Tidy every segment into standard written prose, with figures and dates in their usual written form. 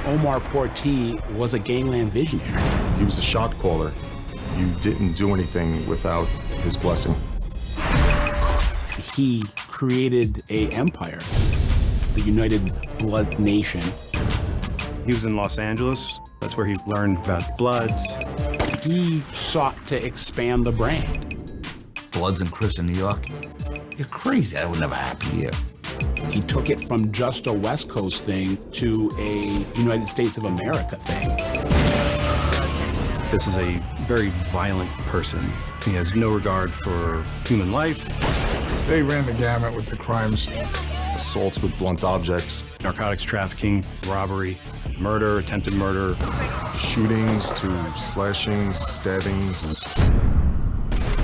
Omar Porti was a gangland visionary. He was a shot caller. You didn't do anything without his blessing. He created an empire, the United Blood Nation. He was in Los Angeles. That's where he learned about Bloods. He sought to expand the brand. Bloods and Crips in New York? You're crazy. That would never happen here. He took it from just a West Coast thing to a United States of America thing. This is a very violent person. He has no regard for human life. They ran the gamut with the crimes. Assaults with blunt objects. Narcotics trafficking, robbery, murder, attempted murder. Shootings to slashings, stabbings.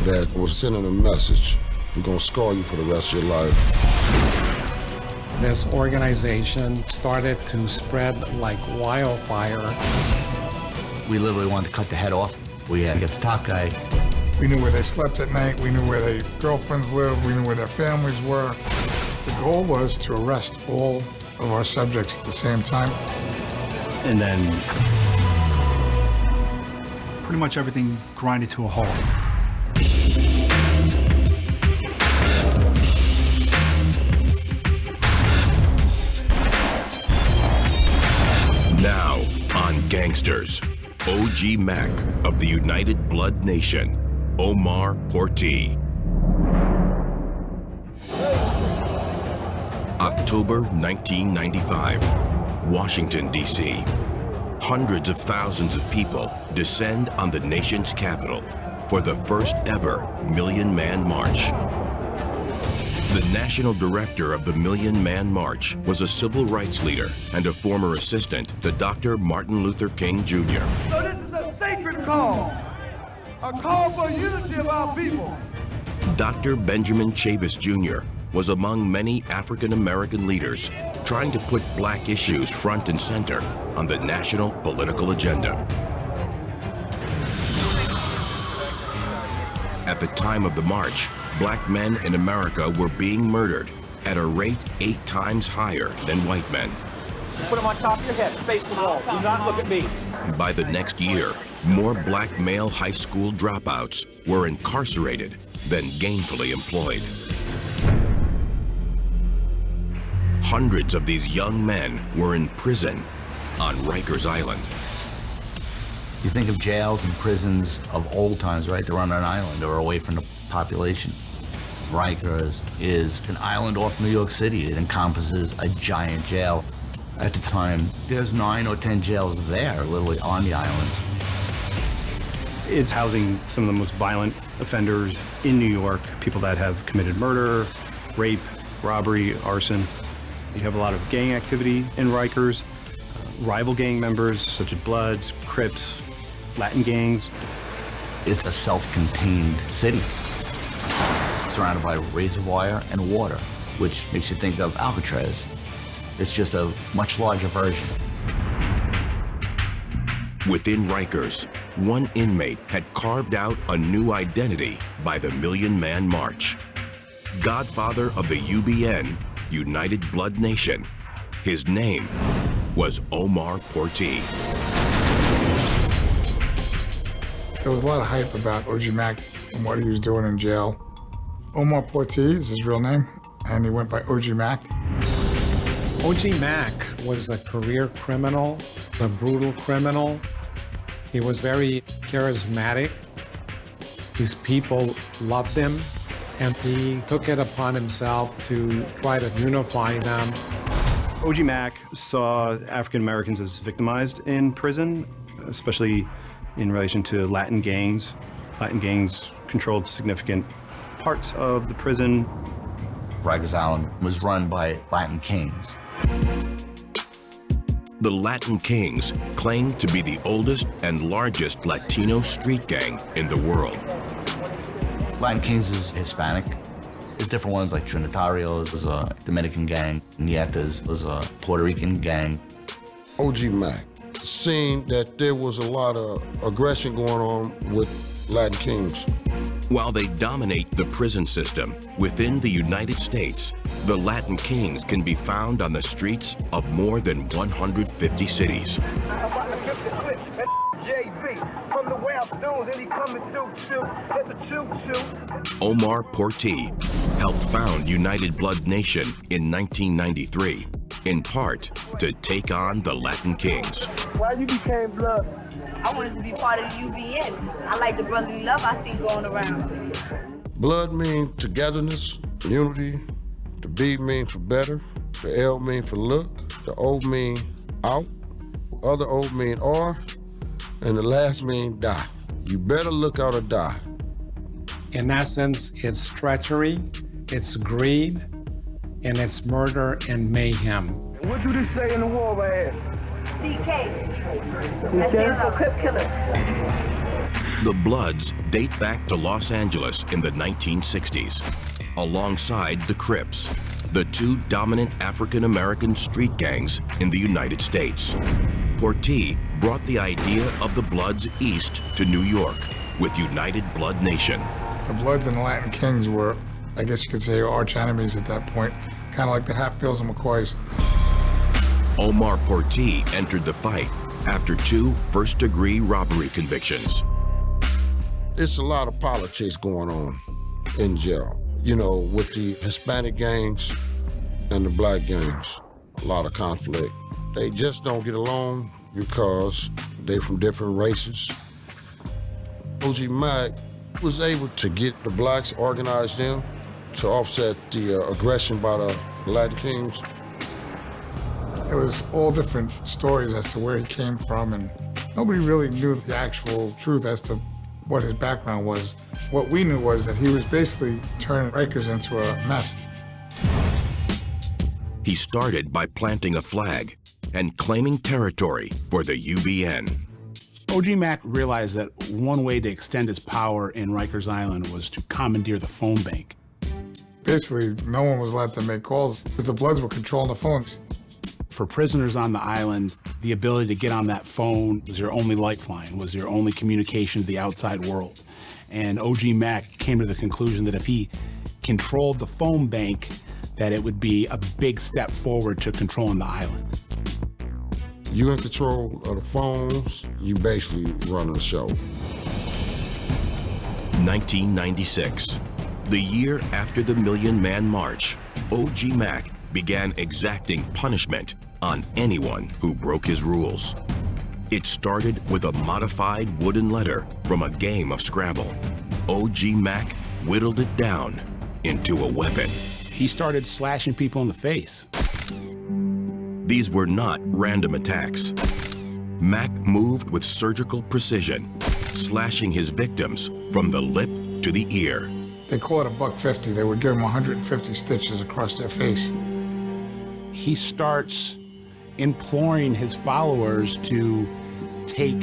That was sending a message. We're gonna scar you for the rest of your life. This organization started to spread like wildfire. We literally wanted to cut the head off. We had to get the top guy. We knew where they slept at night. We knew where their girlfriends lived. We knew where their families were. The goal was to arrest all of our subjects at the same time. And then pretty much everything grinded to a halt. Now on Gangsters, OG Mac of the United Blood Nation, Omar Porti. October 1995, Washington, D.C. Hundreds of thousands of people descend on the nation's capital for the first ever Million Man March. The national director of the Million Man March was a civil rights leader and a former assistant to Dr. Martin Luther King Jr. So this is a sacred call, a call for unity of our people. Dr. Benjamin Chavis Jr. was among many African-American leaders trying to put black issues front and center on the national political agenda. At the time of the march, black men in America were being murdered at a rate 8 times higher than white men. Put them on top of your head, face the wall, do not look at me. By the next year, more black male high school dropouts were incarcerated than gainfully employed. Hundreds of these young men were in prison on Rikers Island. You think of jails and prisons of old times, right? They're on an island or away from the population. Rikers is an island off New York City. It encompasses a giant jail. At the time, there's 9 or 10 jails there, literally on the island. it's housing some of the most violent offenders in New York, people that have committed murder, rape, robbery, arson. You have a lot of gang activity in Rikers, rival gang members such as Bloods, Crips, Latin gangs. It's a self-contained city, surrounded by razor wire and water, which makes you think of Alcatraz. It's just a much larger version. Within Rikers, one inmate had carved out a new identity by the Million Man March. Godfather of the UBN, United Blood Nation. His name was Omar Porti. There was a lot of hype about OG Mac and what he was doing in jail. Omar Porti is his real name, and he went by OG Mac. OG Mac was a career criminal, a brutal criminal. He was very charismatic. His people loved him, and he took it upon himself to try to unify them. OG Mac saw African Americans as victimized in prison, especially in relation to Latin gangs. Latin gangs controlled significant parts of the prison. Rikers Island was run by Latin kings. The Latin Kings claimed to be the oldest and largest Latino street gang in the world. Latin Kings is Hispanic. There's different ones like Trinitarios was a Dominican gang, Nietas was a Puerto Rican gang. OG Mac seen that there was a lot of aggression going on with Latin Kings. While they dominate the prison system within the United States, the Latin Kings can be found on the streets of more than 150 cities. Omar Porti helped found United Blood Nation in 1993, in part to take on the Latin Kings. Why you became Blood? I wanted to be part of the UBN. I like the brotherly love I see going around. Blood means togetherness, unity. The B means for better. The L means for look. The O mean out. The other O mean or. And the last mean die. You better look out or die. In essence, it's treachery, it's greed, and it's murder and mayhem. What do this say in the war right here? CK. That stands for Crip Killer. The Bloods date back to Los Angeles in the 1960s, alongside the Crips, the two dominant African-American street gangs in the United States. Porti brought the idea of the Bloods east to New York with United Blood Nation. The Bloods and the Latin Kings were, I guess you could say, arch enemies at that point, kind of like the Hatfields and McCoys. Omar Porti entered the fight after 2 first-degree robbery convictions. It's a lot of politics going on in jail. You know, with the Hispanic gangs and the black gangs, a lot of conflict. They just don't get along because they're from different races. OG Mack was able to get the blacks, organize them to offset the aggression by the Latin Kings. There was all different stories as to where he came from, and nobody really knew the actual truth as to what his background was. What we knew was that he was basically turning Rikers into a mess. He started by planting a flag and claiming territory for the UBN. OG Mack realized that one way to extend his power in Rikers Island was to commandeer the phone bank. Basically, no one was allowed to make calls because the Bloods were controlling the phones. For prisoners on the island, the ability to get on that phone was your only lifeline, was your only communication to the outside world. And OG Mack came to the conclusion that if he controlled the phone bank, that it would be a big step forward to controlling the island. You in control of the phones, you basically running the show. 1996, the year after the Million Man March, OG Mack began exacting punishment on anyone who broke his rules. It started with a modified wooden letter from a game of Scrabble. OG Mack whittled it down into a weapon. He started slashing people in the face. These were not random attacks. Mack moved with surgical precision, slashing his victims from the lip to the ear. They call it a $150. They would give them 150 stitches across their face. He starts imploring his followers to take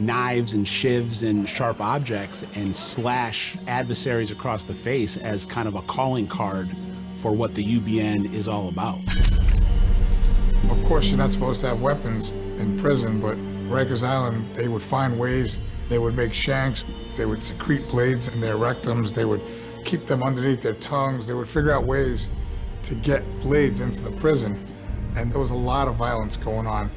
knives and shivs and sharp objects and slash adversaries across the face as kind of a calling card for what the UBN is all about. Of course, you're not supposed to have weapons in prison, but Rikers Island, they would find ways. They would make shanks. They would secrete blades in their rectums. They would keep them underneath their tongues. They would figure out ways to get blades into the prison. And there was a lot of violence going on.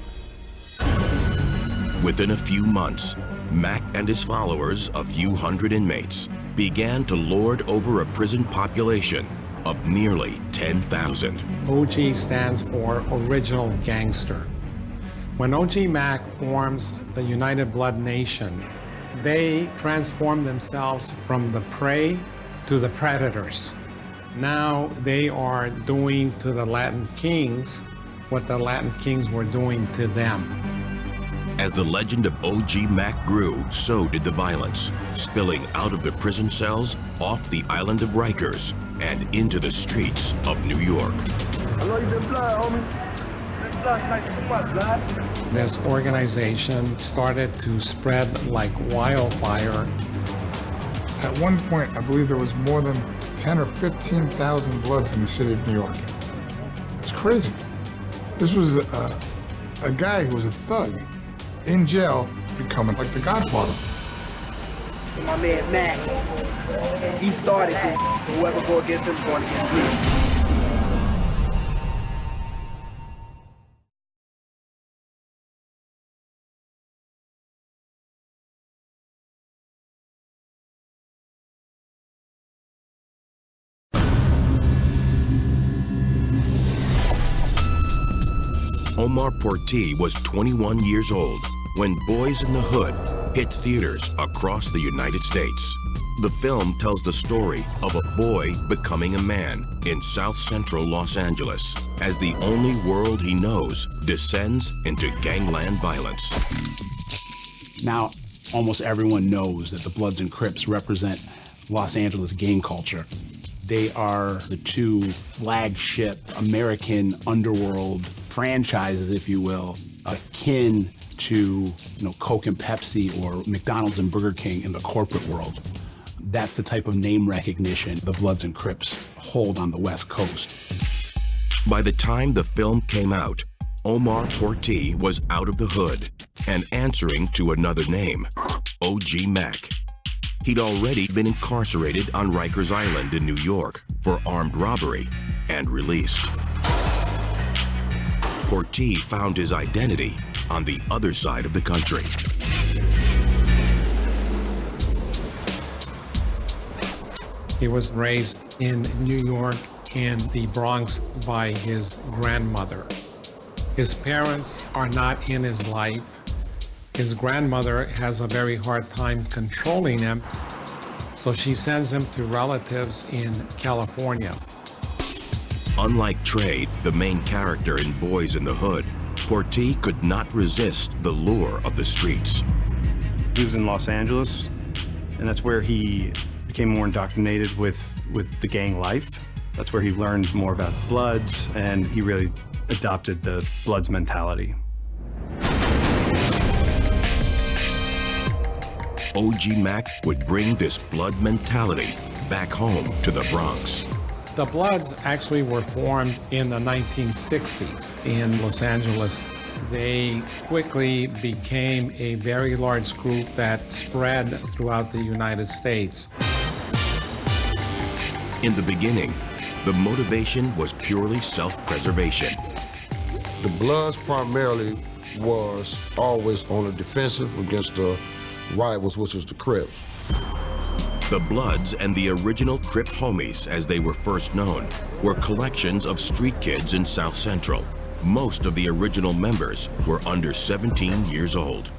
Within a few months, Mack and his followers, a few hundred inmates, began to lord over a prison population of nearly 10,000. OG stands for Original Gangster. When OG Mack forms the United Blood Nation, they transform themselves from the prey to the predators. Now they are doing to the Latin Kings what the Latin Kings were doing to them. As the legend of OG Mack grew, so did the violence, spilling out of the prison cells, off the island of Rikers, and into the streets of New York. I know you've been blood, homie. This blood's like too much, blood. This organization started to spread like wildfire. At one point, I believe there was more than 10 or 15,000 Bloods in the city of New York. It's crazy. This was a guy who was a thug in jail becoming like the Godfather. and my man Mac. And he started this, so whoever go against him is going against me. Omar Porti was 21 years old when Boys in the Hood hit theaters across the United States. The film tells the story of a boy becoming a man in South Central Los Angeles as the only world he knows descends into gangland violence. Now, almost everyone knows that the Bloods and Crips represent Los Angeles gang culture. They are the two flagship American underworld franchises, if you will, akin to Coke and Pepsi or McDonald's and Burger King in the corporate world. That's the type of name recognition the Bloods and Crips hold on the West Coast. By the time the film came out, Omar Porti was out of the hood and answering to another name, O.G. Mac. He'd already been incarcerated on Rikers Island in New York for armed robbery and released. Porti found his identity on the other side of the country. He was raised in New York and the Bronx by his grandmother. His parents are not in his life. His grandmother has a very hard time controlling him, so she sends him to relatives in California. Unlike Trey, the main character in Boys in the Hood, Porti could not resist the lure of the streets. He was in Los Angeles, and that's where he became more indoctrinated with the gang life. That's where he learned more about the Bloods, and he really adopted the Bloods mentality. O.G. Mac would bring this Blood mentality back home to the Bronx. The Bloods actually were formed in the 1960s in Los Angeles. They quickly became a very large group that spread throughout the United States. In the beginning, the motivation was purely self-preservation. The Bloods primarily was always on the defensive against the rivals, which was the Crips. The Bloods and the original Crip homies, as they were first known, were collections of street kids in South Central. Most of the original members were under 17 years old.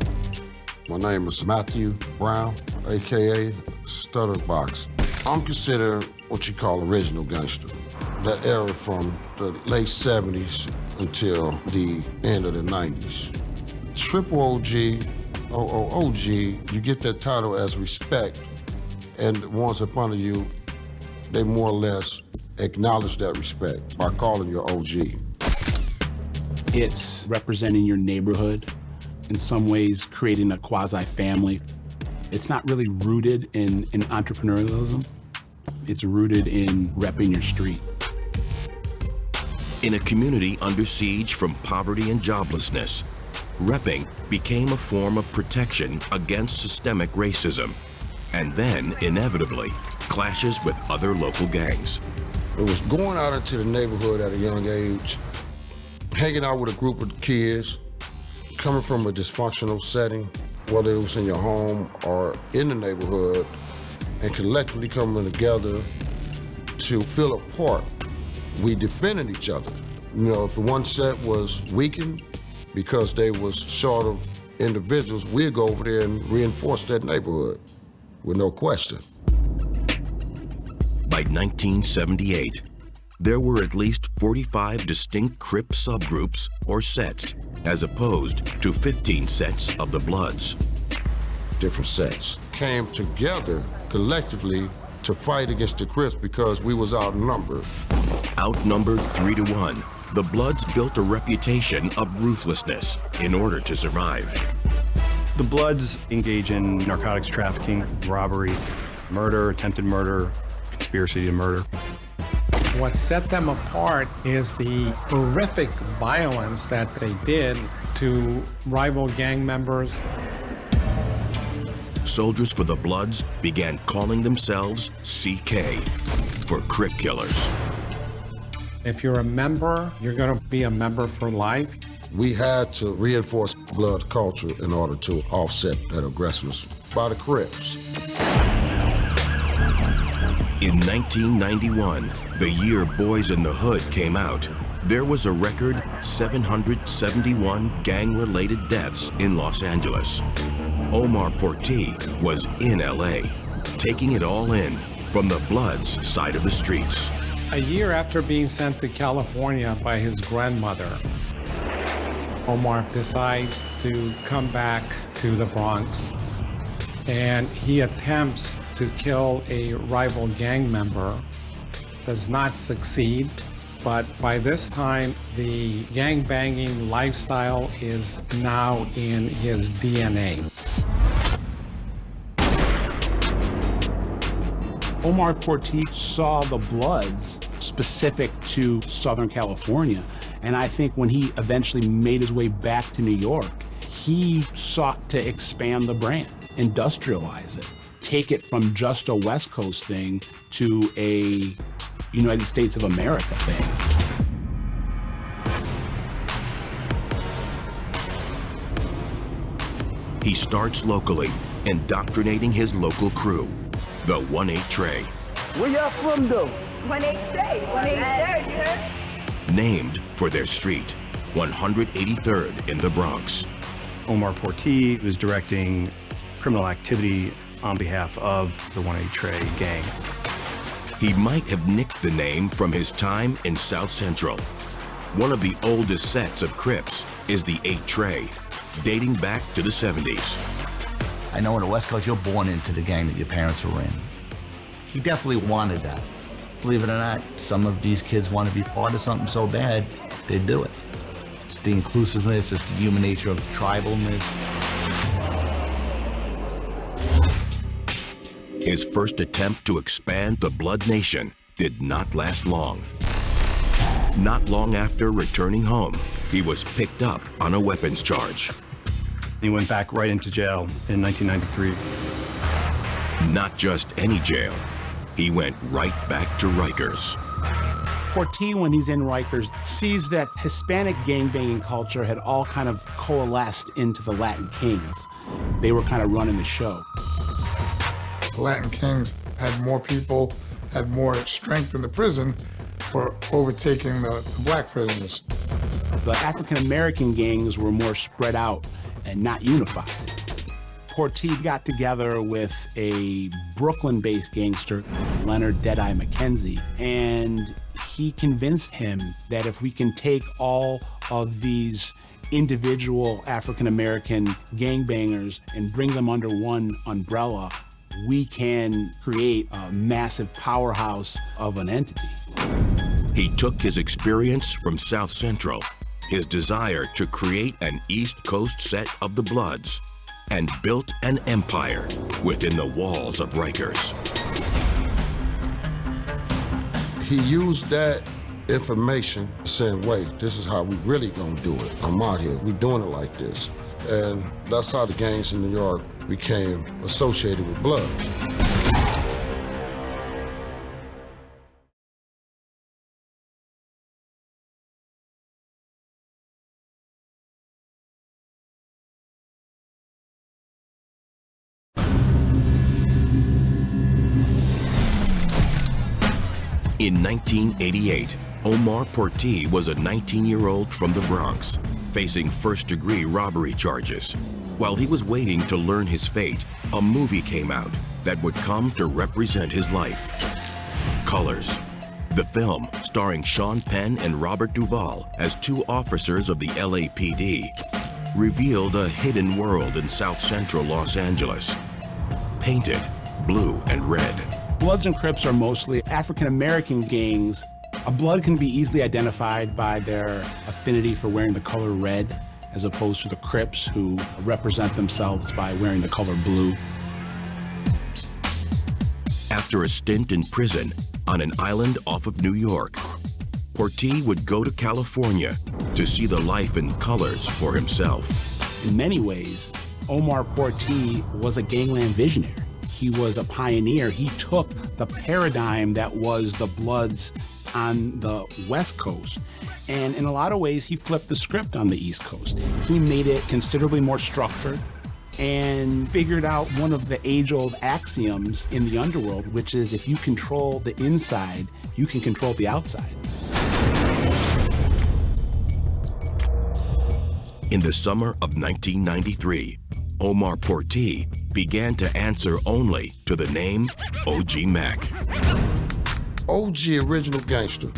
My name is Matthew Brown, AKA Stutterbox. I'm considered what you call original gangster. That era from the late 70s until the end of the 90s. Triple OG, OG, you get that title as respect, and the ones up under you, they more or less acknowledge that respect by calling you OG. It's representing your neighborhood, in some ways creating a quasi-family. It's not really rooted in entrepreneurialism. It's rooted in repping your street. In a community under siege from poverty and joblessness, repping became a form of protection against systemic racism, and then, inevitably, clashes with other local gangs. It was going out into the neighborhood at a young age, hanging out with a group of kids, coming from a dysfunctional setting, whether it was in your home or in the neighborhood, and collectively coming together to feel a part. We defended each other. You know, if one set was weakened because they was short of individuals, we'd go over there and reinforce that neighborhood with no question. By 1978, there were at least 45 distinct Crip subgroups or sets, as opposed to 15 sets of the Bloods. Different sets came together collectively to fight against the Crips because we was outnumbered. Outnumbered 3-1, the Bloods built a reputation of ruthlessness in order to survive. The Bloods engage in narcotics trafficking, robbery, murder, attempted murder, conspiracy to murder. What set them apart is the horrific violence that they did to rival gang members. soldiers for the Bloods began calling themselves CK, for Crip Killers. If you're a member, you're going to be a member for life. We had to reinforce blood culture in order to offset that aggressiveness by the Crips. In 1991, the year Boys in the Hood came out, there was a record 771 gang-related deaths in Los Angeles. Omar Porti was in LA, taking it all in from the Bloods' side of the streets. A year after being sent to California by his grandmother, Omar decides to come back to the Bronx, and he attempts to kill a rival gang member, does not succeed, but by this time, the gang-banging lifestyle is now in his DNA. Omar Porti saw the Bloods specific to Southern California, and I think when he eventually made his way back to New York, he sought to expand the brand, industrialize it, take it from just a West Coast thing to a United States of America thing. He starts locally, indoctrinating his local crew, the 1-8 Trey. Where y'all from, though? 1-8 Trey, 1-8 you heard? Named for their street, 183rd in the Bronx. Omar Porti was directing criminal activity on behalf of the 1-8 Trey gang. He might have nicked the name from his time in South Central. One of the oldest sets of Crips is the 8 Trey, dating back to the 70s. I know on the West Coast, you're born into the gang that your parents were in. He definitely wanted that. Believe it or not, some of these kids want to be part of something so bad, they do it. It's the inclusiveness, it's the human nature of tribalness. His first attempt to expand the Blood Nation did not last long. Not long after returning home, he was picked up on a weapons charge. He went back right into jail in 1993. Not just any jail. He went right back to Rikers. Porti, when he's in Rikers, sees that Hispanic gangbanging culture had all kind of coalesced into the Latin Kings. They were kind of running the show. The Latin Kings had more people, had more strength in the prison for overtaking the black prisoners. The African-American gangs were more spread out and not unified. Porti got together with a Brooklyn-based gangster, Leonard Deadeye McKenzie, and he convinced him that if we can take all of these individual African-American gangbangers and bring them under one umbrella, we can create a massive powerhouse of an entity. He took his experience from South Central, his desire to create an East Coast set of the Bloods, and built an empire within the walls of Rikers. He used that information saying, wait, this is how we really gonna do it. I'm out here, we doing it like this. And that's how the gangs in New York became associated with Blood. In 1988, Omar Porti was a 19-year-old from the Bronx, facing first-degree robbery charges. While he was waiting to learn his fate, a movie came out that would come to represent his life. Colors. The film, starring Sean Penn and Robert Duvall as two officers of the LAPD, revealed a hidden world in South Central Los Angeles, painted blue and red. Bloods and Crips are mostly African-American gangs. A Blood can be easily identified by their affinity for wearing the color red, as opposed to the Crips, who represent themselves by wearing the color blue. After a stint in prison on an island off of New York, Porti would go to California to see the life in colors for himself. In many ways, Omar Porti was a gangland visionary. He was a pioneer. He took the paradigm that was the Bloods on the West Coast, and in a lot of ways, he flipped the script on the East Coast. He made it considerably more structured and figured out one of the age-old axioms in the underworld, which is if you control the inside, you can control the outside. In the summer of 1993, Omar Porti began to answer only to the name OG Mac. OG, original gangster.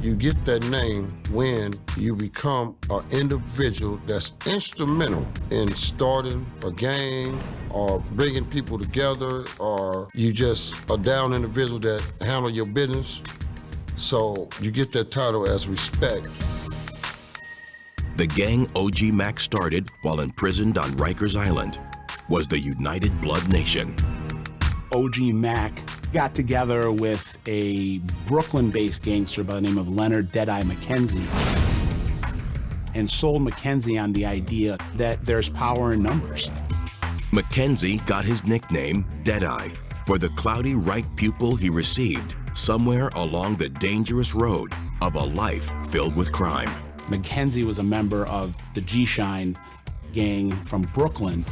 You get that name when you become an individual that's instrumental in starting a gang or bringing people together, or you just a down individual that handle your business. So you get that title as respect. The gang OG Mac started while imprisoned on Rikers Island was the United Blood Nation. OG Mac got together with a Brooklyn-based gangster by the name of Leonard Deadeye McKenzie and sold McKenzie on the idea that there's power in numbers. McKenzie got his nickname Deadeye for the cloudy right pupil he received somewhere along the dangerous road of a life filled with crime. McKenzie was a member of the G-Shine gang from Brooklyn.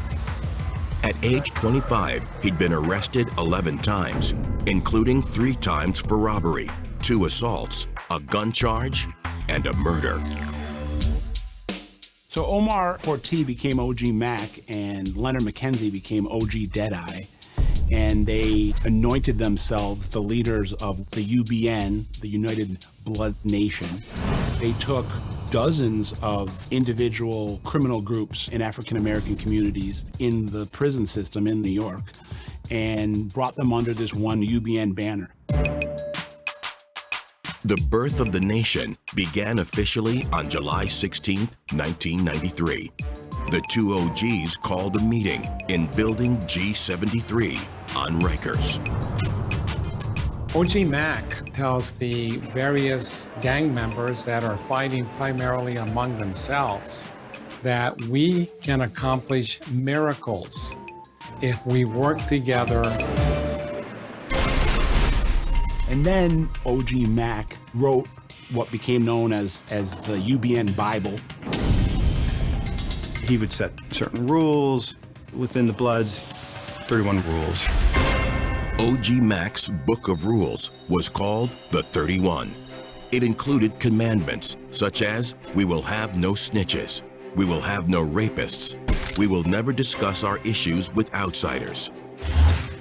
At age 25, he'd been arrested 11 times, including 3 times for robbery, 2 assaults, a gun charge, and a murder. So Omar Porti became OG Mac and Leonard McKenzie became OG Deadeye. And they anointed themselves the leaders of the UBN, the United Blood Nation. They took dozens of individual criminal groups in African-American communities in the prison system in New York and brought them under this one UBN banner. The birth of the nation began officially on July 16, 1993. The 2 OGs called a meeting in Building G73 on Rikers. OG Mac tells the various gang members that are fighting primarily among themselves that we can accomplish miracles if we work together. And then OG Mac wrote what became known as the UBN Bible. He would set certain rules within the Bloods, 31 rules. OG Mac's Book of Rules was called the 31. It included commandments such as, we will have no snitches, we will have no rapists, we will never discuss our issues with outsiders.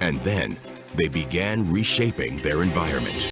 And then they began reshaping their environment.